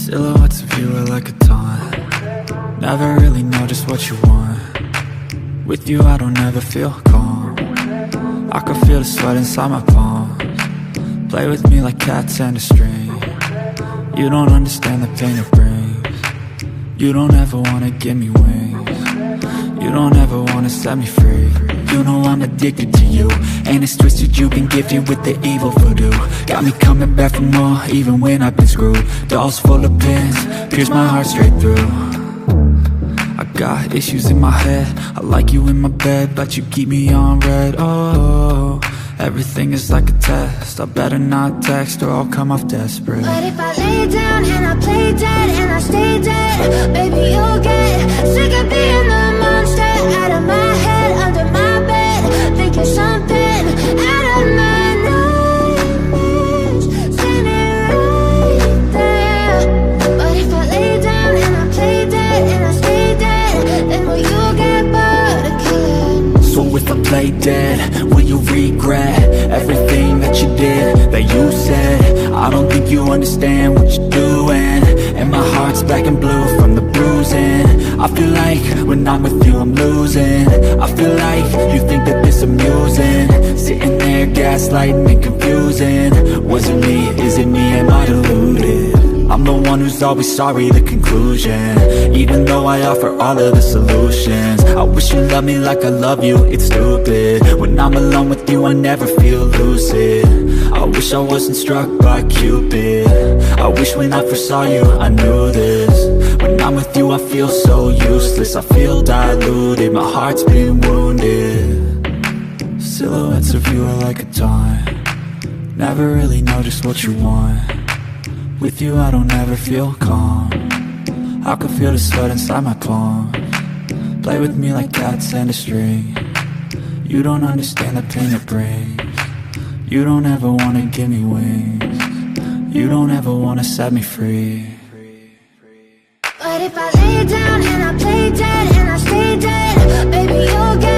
Silhouettes of you are like a taunt. Never really know just what you want. With you I don't ever feel calm. I can feel the sweat inside my palms. Play with me like cats and a string. You don't understand the pain it brings. You don't ever wanna give me wings. You don't ever wanna set me free. You know I'm addicted to you, and it's twisted, you've been gifted with the evil voodoo. Got me coming back for more, even when I've been screwed. Dolls full of pins, pierce my heart straight through. I got issues in my head, I like you in my bed, but you keep me on red. Oh, everything is like a test, I better not text or I'll come off desperate. But if I lay down and I play dead and I stay dead, baby you'll get sick of being the monster out of my head, under my bed, thinking something out of my nightmares, standing right there. But if I lay down and I play dead and I stay dead, then will you get bored of killing? So if I play dead, will you regret everything that you did, that you said? I don't think you understand what you're doing, and my heart's black and blue from the bruising. I feel like when I'm with you I'm losing. I feel like you think that this amusing, sitting there gaslighting and confusing. Was it me? Is it me? Am I deluded? I'm the one who's always sorry, the conclusion, even though I offer all of the solutions. I wish you loved me like I love you, it's stupid. When I'm alone with you I never feel lucid. I wish I wasn't struck by Cupid. I wish when I first saw you I knew this. When I'm with you I feel so useless, I feel diluted, my heart's been wounded. Silhouettes of you are like a taunt. Never really know just what you want. With you I don't ever feel calm. I can feel the sweat inside my palms. Play with me like cats and a string. You don't understand the pain it brings. You don't ever wanna give me wings. You don't ever wanna set me free. But if I lay down and I play dead and I stay dead, baby you'll get